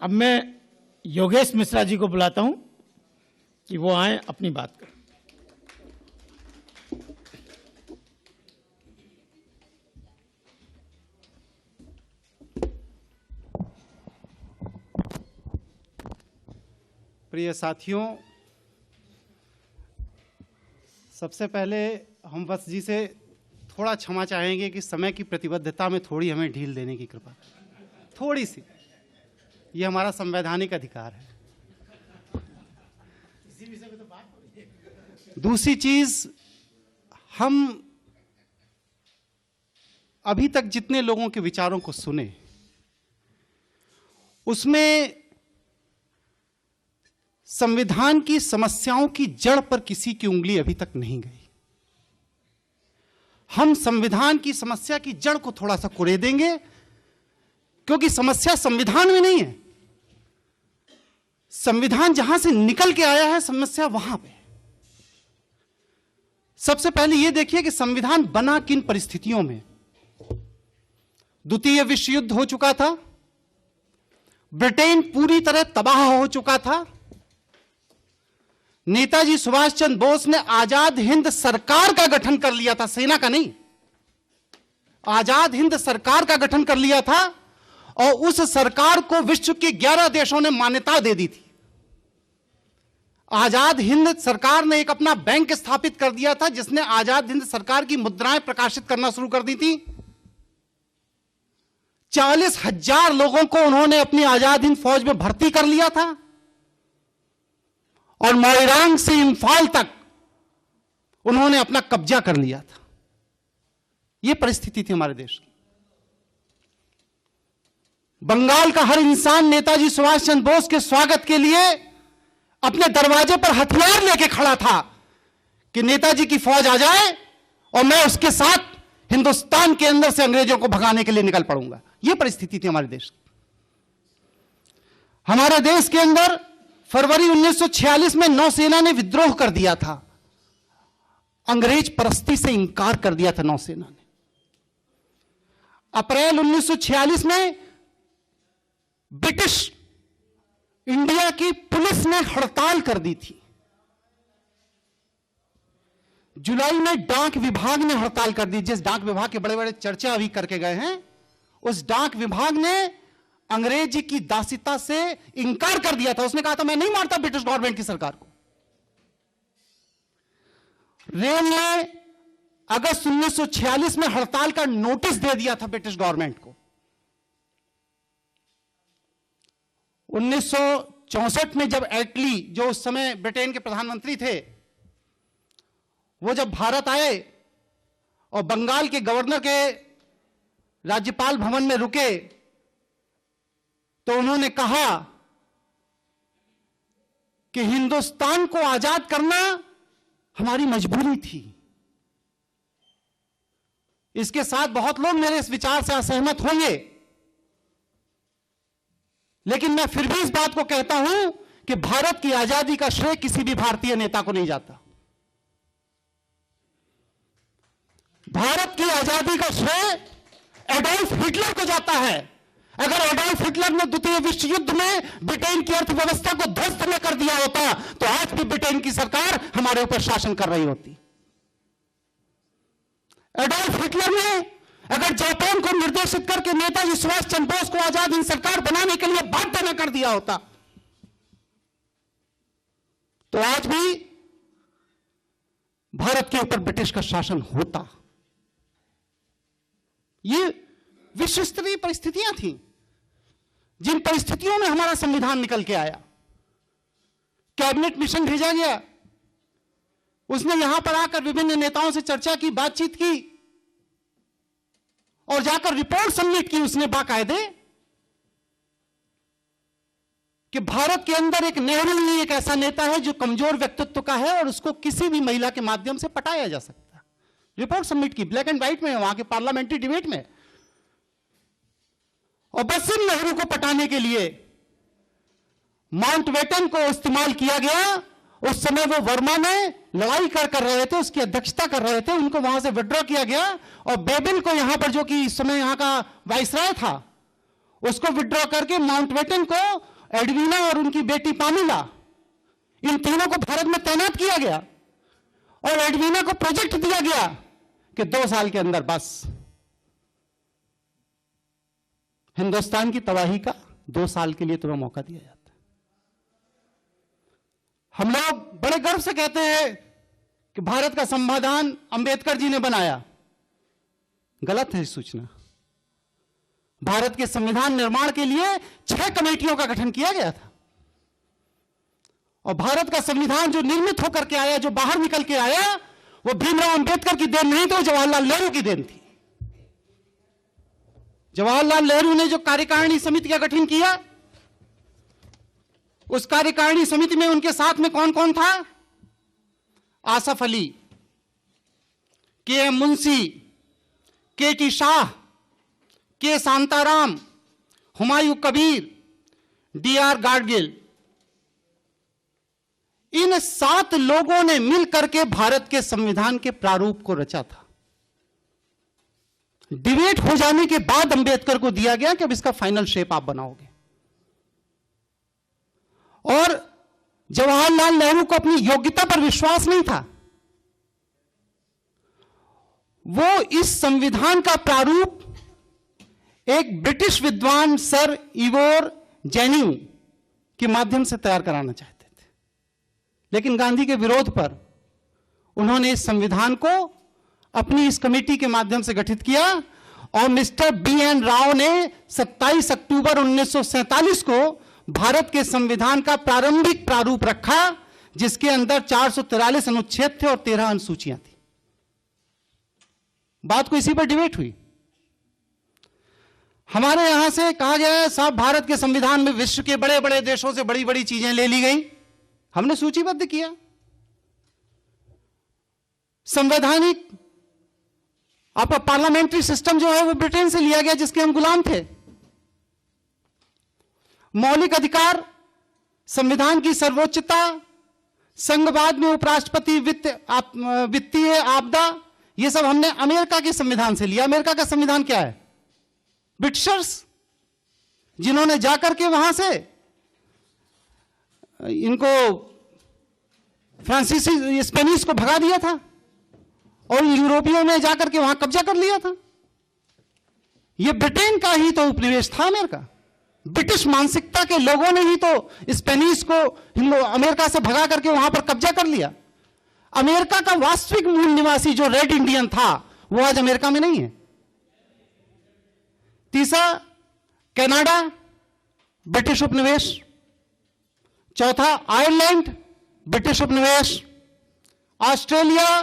अब मैं योगेश मिश्रा जी को बुलाता हूं कि वो आए अपनी बात करें। प्रिय साथियों, सबसे पहले हम वत्स जी से थोड़ा क्षमा चाहेंगे कि समय की प्रतिबद्धता में थोड़ी हमें ढील देने की कृपा करें, थोड़ी सी। ये हमारा संवैधानिक अधिकार है। दूसरी चीज, हम अभी तक जितने लोगों के विचारों को सुने उसमें संविधान की समस्याओं की जड़ पर किसी की उंगली अभी तक नहीं गई। हम संविधान की समस्या की जड़ को थोड़ा सा कुरेदेंगे, क्योंकि समस्या संविधान में नहीं है। संविधान जहां से निकल के आया है, समस्या वहां पे। सबसे पहले यह देखिए कि संविधान बना किन परिस्थितियों में। द्वितीय विश्व युद्ध हो चुका था, ब्रिटेन पूरी तरह तबाह हो चुका था। नेताजी सुभाष चंद्र बोस ने आजाद हिंद सरकार का गठन कर लिया था, सेना का नहीं। आजाद हिंद सरकार का गठन कर लिया था और उस सरकार को विश्व के 11 देशों ने मान्यता दे दी थी। आजाद हिंद सरकार ने एक अपना बैंक स्थापित कर दिया था, जिसने आजाद हिंद सरकार की मुद्राएं प्रकाशित करना शुरू कर दी थी। 40,000 लोगों को उन्होंने अपनी आजाद हिंद फौज में भर्ती कर लिया था और मोइरांग से इंफाल तक उन्होंने अपना कब्जा कर लिया था। यह परिस्थिति थी हमारे देश की। बंगाल का हर इंसान नेताजी सुभाष चंद्र बोस के स्वागत के लिए अपने दरवाजे पर हथियार लेके खड़ा था कि नेताजी की फौज आ जाए और मैं उसके साथ हिंदुस्तान के अंदर से अंग्रेजों को भगाने के लिए निकल पड़ूंगा। यह परिस्थिति थी हमारे देश की। हमारे देश के अंदर फरवरी 1946 में नौसेना ने विद्रोह कर दिया था। अंग्रेज परस्ती से इंकार कर दिया था नौसेना ने। अप्रैल 1946 में ब्रिटिश इंडिया की पुलिस ने हड़ताल कर दी थी। जुलाई में डाक विभाग ने हड़ताल कर दी। जिस डाक विभाग के बड़े बड़े चर्चा अभी करके गए हैं, उस डाक विभाग ने अंग्रेजी की दासिता से इंकार कर दिया था। उसने कहा था मैं नहीं मारता ब्रिटिश गवर्नमेंट की सरकार को। रेल ने अगस्त 1946 में हड़ताल का नोटिस दे दिया था ब्रिटिश गवर्नमेंट को। 1964 में जब एटली, जो उस समय ब्रिटेन के प्रधानमंत्री थे, वो जब भारत आए और बंगाल के गवर्नर के राज्यपाल भवन में रुके, तो उन्होंने कहा कि हिंदुस्तान को आजाद करना हमारी मजबूरी थी। इसके साथ बहुत लोग मेरे इस विचार से असहमत होंगे, लेकिन मैं फिर भी इस बात को कहता हूं कि भारत की आजादी का श्रेय किसी भी भारतीय नेता को नहीं जाता। भारत की आजादी का श्रेय एडोल्फ हिटलर को जाता है। अगर एडोल्फ हिटलर ने द्वितीय विश्व युद्ध में ब्रिटेन की अर्थव्यवस्था को ध्वस्त न कर दिया होता, तो आज भी ब्रिटेन की सरकार हमारे ऊपर शासन कर रही होती। एडोल्फ हिटलर ने अगर जापान को निर्देशित करके नेताजी सुभाष चंद्र बोस को आजाद हिंद सरकार बनाने के लिए बाध्य न कर दिया होता, तो आज भी भारत के ऊपर ब्रिटिश का शासन होता। ये विश्व स्तरीय परिस्थितियां थी, जिन परिस्थितियों में हमारा संविधान निकल के आया। कैबिनेट मिशन भेजा गया, उसने यहां पर आकर विभिन्न नेताओं से चर्चा की, बातचीत की और जाकर रिपोर्ट सबमिट की उसने बाकायदे कि भारत के अंदर एक नेहरू ही एक ऐसा नेता है जो कमजोर व्यक्तित्व का है और उसको किसी भी महिला के माध्यम से पटाया जा सकता है। रिपोर्ट सबमिट की, ब्लैक एंड व्हाइट में, वहां के पार्लियामेंट्री डिबेट में। और बस इन नेहरू को पटाने के लिए माउंटबेटन को इस्तेमाल किया गया। उस समय वो वर्मा में लड़ाई कर रहे थे, उसकी अध्यक्षता कर रहे थे, उनको वहां से विड्रॉ किया गया और बेबिन को यहां पर, जो कि इस समय यहां का वाइसराय था, उसको विड्रॉ करके माउंटबेटन को एडवीना और उनकी बेटी पामिला, इन तीनों को भारत में तैनात किया गया और एडवीना को प्रोजेक्ट दिया गया कि 2 साल के अंदर बस हिंदुस्तान की तबाही का 2 साल के लिए तुम्हें मौका दिया जाता है। हम लोग बड़े गर्व से कहते हैं कि भारत का संविधान अंबेडकर जी ने बनाया। गलत है सूचना। भारत के संविधान निर्माण के लिए 6 कमेटियों का गठन किया गया था और भारत का संविधान जो निर्मित होकर के आया, जो बाहर निकल के आया, वो भीमराव अंबेडकर की देन नहीं, तो जवाहरलाल नेहरू की देन थी। जवाहरलाल नेहरू ने जो कार्यकारिणी समिति का गठन किया, उस कार्यकारिणी समिति में उनके साथ में कौन कौन था? आसफ अली, के एम मुंशी, के टी शाह, के शांताराम, हुमायूं कबीर, डी आर गाडगिल। इन 7 लोगों ने मिलकर के भारत के संविधान के प्रारूप को रचा था। डिबेट हो जाने के बाद अंबेडकर को दिया गया कि अब इसका फाइनल शेप आप बनाओगे। और जवाहरलाल नेहरू को अपनी योग्यता पर विश्वास नहीं था। वो इस संविधान का प्रारूप एक ब्रिटिश विद्वान सर इवोर जेनिंग के माध्यम से तैयार कराना चाहते थे, लेकिन गांधी के विरोध पर उन्होंने इस संविधान को अपनी इस कमेटी के माध्यम से गठित किया और मिस्टर बी एन राव ने 27 अक्टूबर 1947 को भारत के संविधान का प्रारंभिक प्रारूप रखा, जिसके अंदर 443 अनुच्छेद थे और 13 अनुसूचियां थी। बात को इसी पर डिबेट हुई। हमारे यहां से कहा गया है साहब भारत के संविधान में विश्व के बड़े बड़े देशों से बड़ी बड़ी चीजें ले ली गई। हमने सूचीबद्ध किया। संवैधानिक आपका पार्लियामेंट्री सिस्टम जो है वो ब्रिटेन से लिया गया, जिसके हम गुलाम थे। मौलिक अधिकार, संविधान की सर्वोच्चता, संघवाद में उपराष्ट्रपति, वित्तीय आपदा, ये सब हमने अमेरिका के संविधान से लिया। अमेरिका का संविधान क्या है? ब्रिटिशर्स, जिन्होंने जाकर के वहां से इनको फ्रांसीसी स्पेनिश को भगा दिया था और यूरोपियों ने जाकर के वहां कब्जा कर लिया था। यह ब्रिटेन का ही तो उपनिवेश था अमेरिका। ब्रिटिश मानसिकता के लोगों ने ही तो स्पेनिश को अमेरिका से भगा करके वहां पर कब्जा कर लिया। अमेरिका का वास्तविक मूल निवासी जो रेड इंडियन था वो आज अमेरिका में नहीं है। तीसरा, कनाडा, ब्रिटिश उपनिवेश। चौथा, आयरलैंड, ब्रिटिश उपनिवेश। ऑस्ट्रेलिया,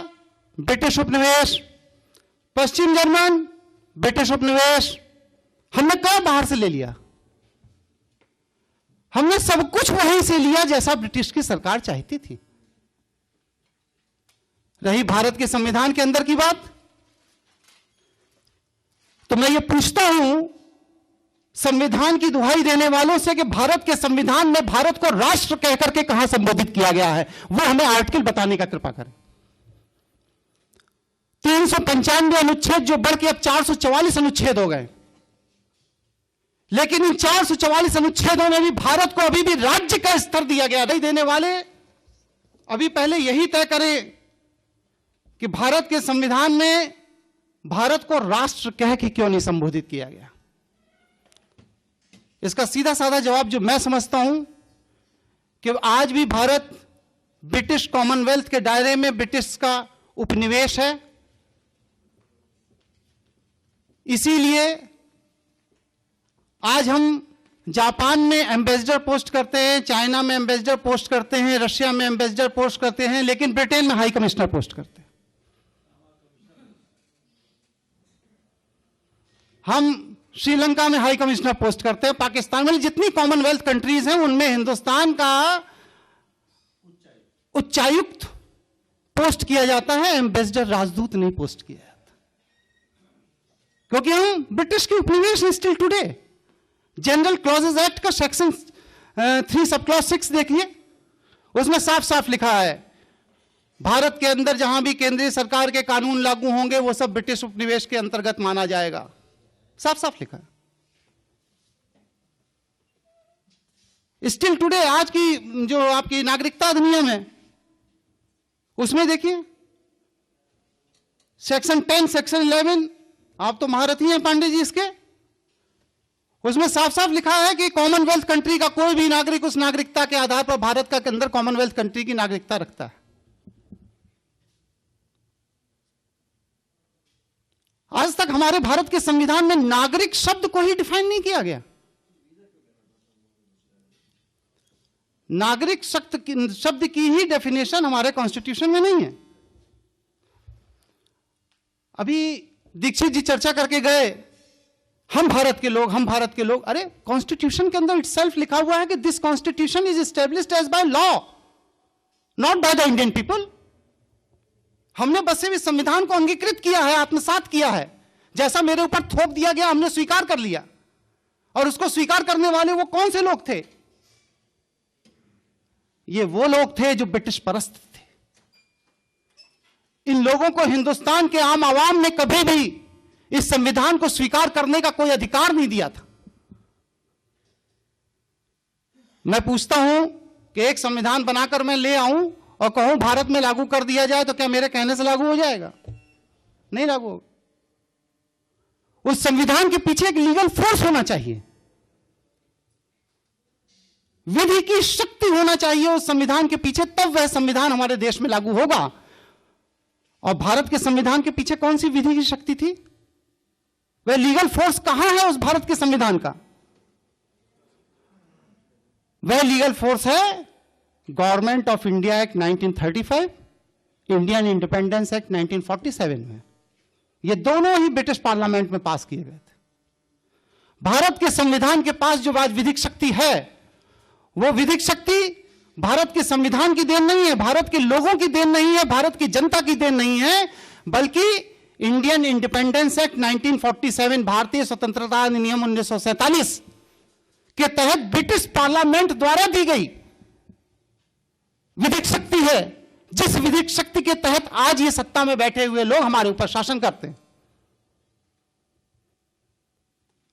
ब्रिटिश उपनिवेश। पश्चिम जर्मन, ब्रिटिश उपनिवेश। हमने कहा बाहर से ले लिया? हमने सब कुछ वहीं से लिया जैसा ब्रिटिश की सरकार चाहती थी। रही भारत के संविधान के अंदर की बात, तो मैं ये पूछता हूं संविधान की दुहाई देने वालों से कि भारत के संविधान में भारत को राष्ट्र कहकर के कहां संबोधित किया गया है, वो हमें आर्टिकल बताने का कृपा करें। 395 अनुच्छेद जो बढ़ के अब 444 अनुच्छेद हो गए, लेकिन इन 444 अनुच्छेदों में भी भारत को अभी भी राज्य का स्तर दिया गया। नहीं देने वाले अभी पहले यही तय करें कि भारत के संविधान में भारत को राष्ट्र कह के क्यों नहीं संबोधित किया गया। इसका सीधा साधा जवाब जो मैं समझता हूं कि आज भी भारत ब्रिटिश कॉमनवेल्थ के दायरे में ब्रिटिश का उपनिवेश है। इसीलिए आज हम जापान में एम्बेसडर पोस्ट करते हैं, चाइना में एम्बेसडर पोस्ट करते हैं, रशिया में एम्बेसडर पोस्ट करते हैं, लेकिन ब्रिटेन में हाई कमिश्नर पोस्ट करते हैं। हम श्रीलंका में हाई कमिश्नर पोस्ट करते हैं। पाकिस्तान में, जितनी कॉमनवेल्थ कंट्रीज हैं उनमें हिंदुस्तान का उच्चायुक्त पोस्ट किया जाता है, एम्बेसडर राजदूत नहीं पोस्ट किया जाता, क्योंकि हम ब्रिटिश के उपनिवेश still today. General clauses act का सेक्शन 3 सब क्लॉज 6 देखिए, उसमें साफ साफ लिखा है भारत के अंदर जहां भी केंद्रीय सरकार के कानून लागू होंगे वो सब ब्रिटिश उपनिवेश के अंतर्गत माना जाएगा। साफ साफ लिखा है। स्टिल टुडे, आज की जो आपकी नागरिकता अधिनियम है उसमें देखिए सेक्शन 10, सेक्शन 11, आप तो महारथी हैं पांडे जी इसके, उसमें साफ साफ लिखा है कि कॉमनवेल्थ कंट्री का कोई भी नागरिक उस नागरिकता के आधार पर भारत का के अंदर कॉमनवेल्थ कंट्री की नागरिकता रखता है। आज तक हमारे भारत के संविधान में नागरिक शब्द को ही डिफाइन नहीं किया गया। नागरिक शब्द की ही डेफिनेशन हमारे कॉन्स्टिट्यूशन में नहीं है। अभी दीक्षित जी चर्चा करके गए, हम भारत के लोग, हम भारत के लोग। अरे कॉन्स्टिट्यूशन के अंदर इटसेल्फ लिखा हुआ है कि this constitution is established as by law, not by the Indian people. हमने बस इस संविधान को अंगीकृत किया है, आत्मसात किया है, जैसा मेरे ऊपर थोप दिया गया हमने स्वीकार कर लिया। और उसको स्वीकार करने वाले वो कौन से लोग थे? ये वो लोग थे जो ब्रिटिश परस्त थे। इन लोगों को हिंदुस्तान के आम आवाम ने कभी भी इस संविधान को स्वीकार करने का कोई अधिकार नहीं दिया था। मैं पूछता हूं कि एक संविधान बनाकर मैं ले आऊं और कहूं भारत में लागू कर दिया जाए तो क्या मेरे कहने से लागू हो जाएगा? नहीं लागू होगा। उस संविधान के पीछे एक लीगल फोर्स होना चाहिए, विधि की शक्ति होना चाहिए उस संविधान के पीछे, तब वह संविधान हमारे देश में लागू होगा। और भारत के संविधान के पीछे कौन सी विधि की शक्ति थी? वह लीगल फोर्स कहां है उस भारत के संविधान का? वह लीगल फोर्स है government of India act 1935, Indian independence act 1947 में। ये दोनों ही ब्रिटिश पार्लियामेंट में पास किए गए थे। भारत के संविधान के पास जो आज विधिक शक्ति है, वो विधिक शक्ति भारत के संविधान की देन नहीं है, भारत के लोगों की देन नहीं है, भारत की जनता की देन नहीं है, बल्कि इंडियन इंडिपेंडेंस एक्ट 1947, भारतीय स्वतंत्रता अधिनियम 1947 के तहत ब्रिटिश पार्लियामेंट द्वारा दी गई विधिक शक्ति है, जिस विधिक शक्ति के तहत आज ये सत्ता में बैठे हुए लोग हमारे ऊपर शासन करते हैं।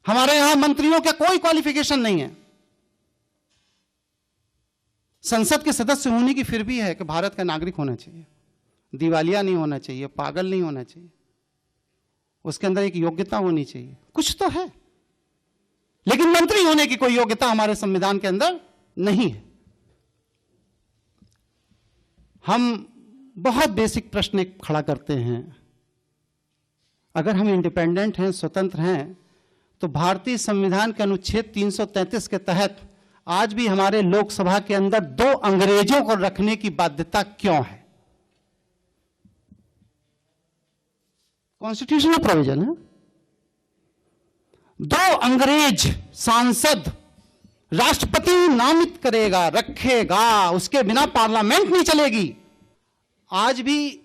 हमारे यहां मंत्रियों का कोई क्वालिफिकेशन नहीं है, संसद के सदस्य होने की फिर भी है कि भारत का नागरिक होना चाहिए, दिवालिया नहीं होना चाहिए, पागल नहीं होना चाहिए, उसके अंदर एक योग्यता होनी चाहिए, कुछ तो है। लेकिन मंत्री होने की कोई योग्यता हमारे संविधान के अंदर नहीं है। हम बहुत बेसिक प्रश्न एक खड़ा करते हैं, अगर हम इंडिपेंडेंट हैं, स्वतंत्र हैं, तो भारतीय संविधान के अनुच्छेद 333 के तहत आज भी हमारे लोकसभा के अंदर 2 अंग्रेजों को रखने की बाध्यता क्यों है? कॉन्स्टिट्यूशनल प्रोविजन है। 2 अंग्रेज सांसद राष्ट्रपति नामित करेगा, रखेगा, उसके बिना पार्लियामेंट नहीं चलेगी। आज भी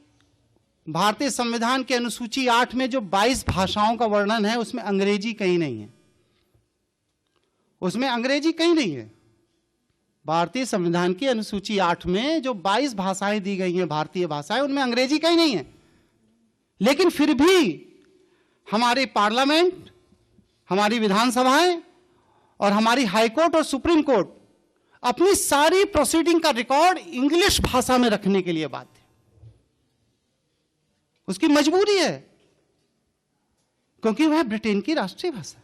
भारतीय संविधान के अनुसूची 8 में जो 22 भाषाओं का वर्णन है, उसमें अंग्रेजी कहीं नहीं है, उसमें अंग्रेजी कहीं नहीं है। भारतीय संविधान की अनुसूची 8 में जो 22 भाषाएं दी गई हैं, भारतीय भाषाएं, उनमें अंग्रेजी कहीं नहीं है। लेकिन फिर भी हमारी पार्लियामेंट, हमारी विधानसभाएं और हमारी हाईकोर्ट और सुप्रीम कोर्ट अपनी सारी प्रोसीडिंग का रिकॉर्ड इंग्लिश भाषा में रखने के लिए बाध्य है। उसकी मजबूरी है, क्योंकि वह ब्रिटेन की राष्ट्रीय भाषा,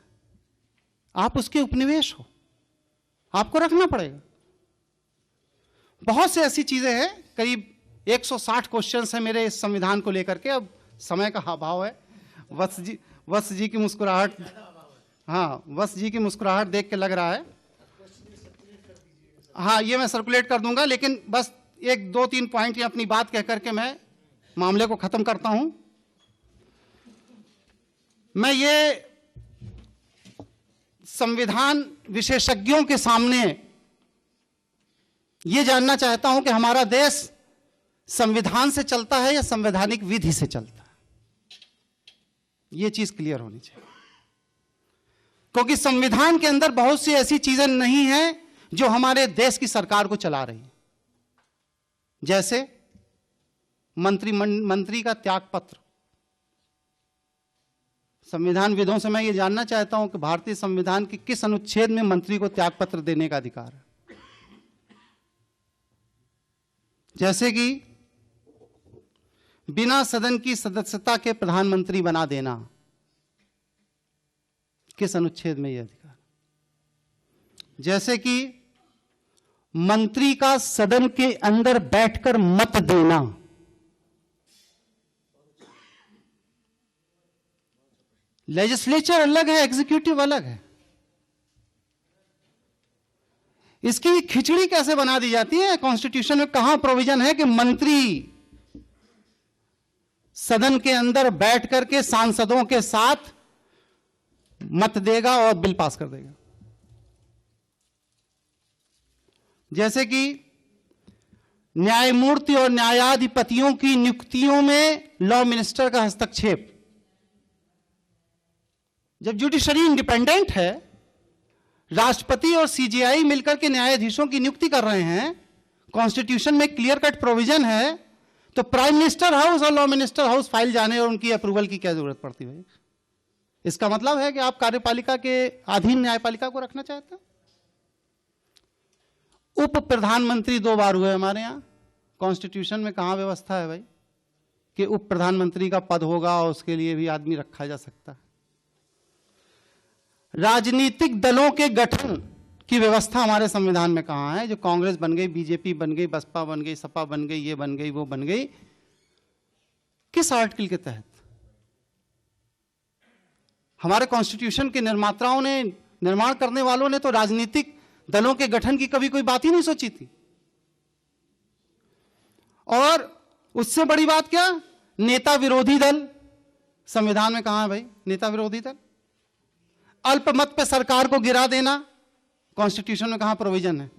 आप उसके उपनिवेश हो, आपको रखना पड़ेगा। बहुत से ऐसी चीजें हैं, करीब 160 क्वेश्चंस हैं मेरे इस संविधान को लेकर के। अब समय का अभाव है। वत्स जी की मुस्कुराहट, हाँ, वत्स जी की मुस्कुराहट देख के लग रहा है, हाँ, ये मैं सर्कुलेट कर दूंगा। लेकिन बस 1, 2, 3 पॉइंट या अपनी बात कह करके मैं मामले को खत्म करता हूं। मैं ये संविधान विशेषज्ञों के सामने ये जानना चाहता हूं कि हमारा देश संविधान से चलता है या संवैधानिक विधि से चलता है। ये चीज क्लियर होनी चाहिए, क्योंकि संविधान के अंदर बहुत सी ऐसी चीजें नहीं हैं जो हमारे देश की सरकार को चला रही है। जैसे मंत्री का त्याग पत्र। संविधान विदों से मैं ये जानना चाहता हूं कि भारतीय संविधान के किस अनुच्छेद में मंत्री को त्याग पत्र देने का अधिकार है? जैसे कि बिना सदन की सदस्यता के प्रधानमंत्री बना देना। किस अनुच्छेद में यह अधिकार? जैसे कि मंत्री का सदन के अंदर बैठकर मत देना। लेजिस्लेचर अलग है, एग्जीक्यूटिव अलग है। इसकी खिचड़ी कैसे बना दी जाती है? कॉन्स्टिट्यूशन में कहां प्रोविजन है कि मंत्री सदन के अंदर बैठ करके सांसदों के साथ मत देगा और बिल पास कर देगा? जैसे कि न्यायमूर्ति और न्यायाधिपतियों की नियुक्तियों में लॉ मिनिस्टर का हस्तक्षेप। जब जुडिशरी इंडिपेंडेंट है, राष्ट्रपति और सीजेआई मिलकर के न्यायाधीशों की नियुक्ति कर रहे हैं, कॉन्स्टिट्यूशन में क्लियर कट प्रोविजन है, तो प्राइम मिनिस्टर हाउस और लॉ मिनिस्टर हाउस फाइल जाने और उनकी अप्रूवल की क्या जरूरत पड़ती है? इसका मतलब है कि आप कार्यपालिका के अधीन न्यायपालिका को रखना चाहते हैं। उप प्रधानमंत्री 2 बार हुए हमारे यहां। कॉन्स्टिट्यूशन में कहां व्यवस्था है भाई कि उप प्रधानमंत्री का पद होगा और उसके लिए भी आदमी रखा जा सकता है? राजनीतिक दलों के गठन की व्यवस्था हमारे संविधान में कहां है? जो कांग्रेस बन गई, बीजेपी बन गई, बसपा बन गई, सपा बन गई, ये बन गई, वो बन गई, किस आर्टिकल के तहत? हमारे कॉन्स्टिट्यूशन के निर्माताओं ने, निर्माण करने वालों ने तो राजनीतिक दलों के गठन की कभी कोई बात ही नहीं सोची थी। और उससे बड़ी बात क्या, नेता विरोधी दल संविधान में कहां है भाई? नेता विरोधी दल। अल्पमत पे सरकार को गिरा देना, कॉन्स्टिट्यूशन में कहां प्रोविजन है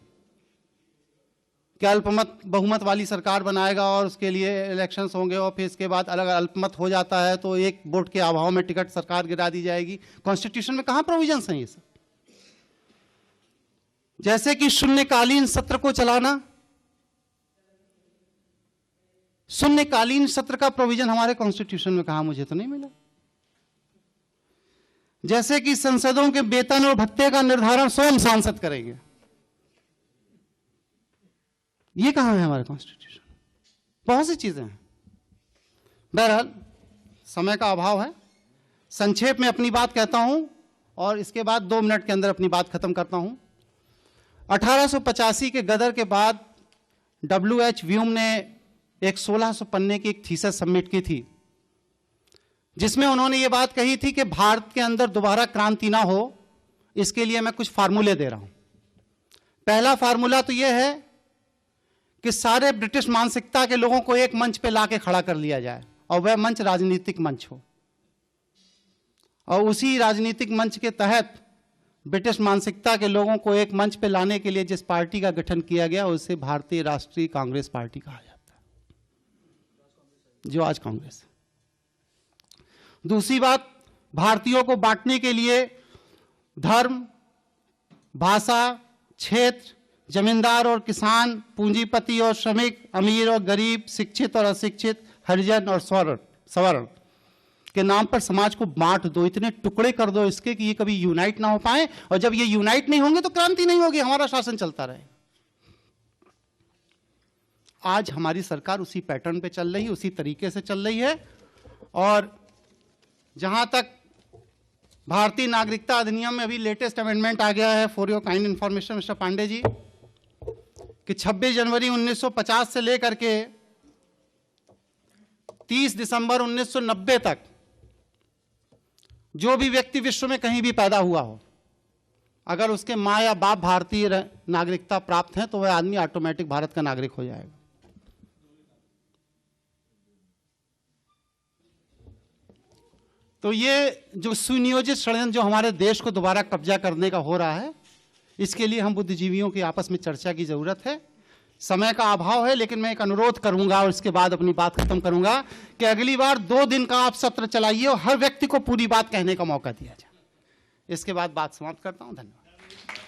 कि अल्पमत बहुमत वाली सरकार बनाएगा और उसके लिए इलेक्शंस होंगे और फिर इसके बाद अलग अल्पमत हो जाता है तो एक वोट के अभाव में टिकट सरकार गिरा दी जाएगी? कॉन्स्टिट्यूशन में कहां प्रोविजन है ये सब? जैसे कि शून्यकालीन सत्र को चलाना, शून्यकालीन सत्र का प्रोविजन हमारे कॉन्स्टिट्यूशन में कहां? मुझे तो नहीं मिला। जैसे कि संसदों के वेतन और भत्ते का निर्धारण स्वयं सांसद करेंगे, ये कहां है हमारे कॉन्स्टिट्यूशन? बहुत सी चीजें हैं। बहरहाल समय का अभाव है, संक्षेप में अपनी बात कहता हूं और इसके बाद 2 मिनट के अंदर अपनी बात खत्म करता हूं। 1885 के गदर के बाद W.H. व्यूम ने एक 1600 पन्ने की एक थीसिस सबमिट की थी, जिसमें उन्होंने ये बात कही थी कि भारत के अंदर दोबारा क्रांति ना हो, इसके लिए मैं कुछ फार्मूले दे रहा हूं। पहला फार्मूला तो यह है कि सारे ब्रिटिश मानसिकता के लोगों को एक मंच पे लाके खड़ा कर लिया जाए और वह मंच राजनीतिक मंच हो, और उसी राजनीतिक मंच के तहत ब्रिटिश मानसिकता के लोगों को एक मंच पे लाने के लिए जिस पार्टी का गठन किया गया उसे भारतीय राष्ट्रीय कांग्रेस पार्टी कहा जाता है, जो आज कांग्रेस है। दूसरी बात, भारतीयों को बांटने के लिए धर्म, भाषा, क्षेत्र, जमींदार और किसान, पूंजीपति और श्रमिक, अमीर और गरीब, शिक्षित और अशिक्षित, हरिजन और सवर्ण के नाम पर समाज को बांट दो, इतने टुकड़े कर दो इसके कि ये कभी यूनाइट ना हो पाए, और जब ये यूनाइट नहीं होंगे तो क्रांति नहीं होगी, हमारा शासन चलता रहे। आज हमारी सरकार उसी पैटर्न पे चल रही है, उसी तरीके से चल रही है। और जहां तक भारतीय नागरिकता अधिनियम में अभी लेटेस्ट अमेंडमेंट आ गया है, for your kind information mister Pandey ji, कि 26 जनवरी 1950 से लेकर के 30 दिसंबर 1990 तक जो भी व्यक्ति विश्व में कहीं भी पैदा हुआ हो, अगर उसके मां या बाप भारतीय नागरिकता प्राप्त है तो वह आदमी ऑटोमेटिक भारत का नागरिक हो जाएगा। तो ये जो सुनियोजित षड्यंत्र जो हमारे देश को दोबारा कब्जा करने का हो रहा है, इसके लिए हम बुद्धिजीवियों की आपस में चर्चा की जरूरत है। समय का अभाव है, लेकिन मैं एक अनुरोध करूंगा और इसके बाद अपनी बात खत्म करूंगा कि अगली बार 2 दिन का आप सत्र चलाइए और हर व्यक्ति को पूरी बात कहने का मौका दिया जाए। इसके बाद बात समाप्त करता हूं। धन्यवाद।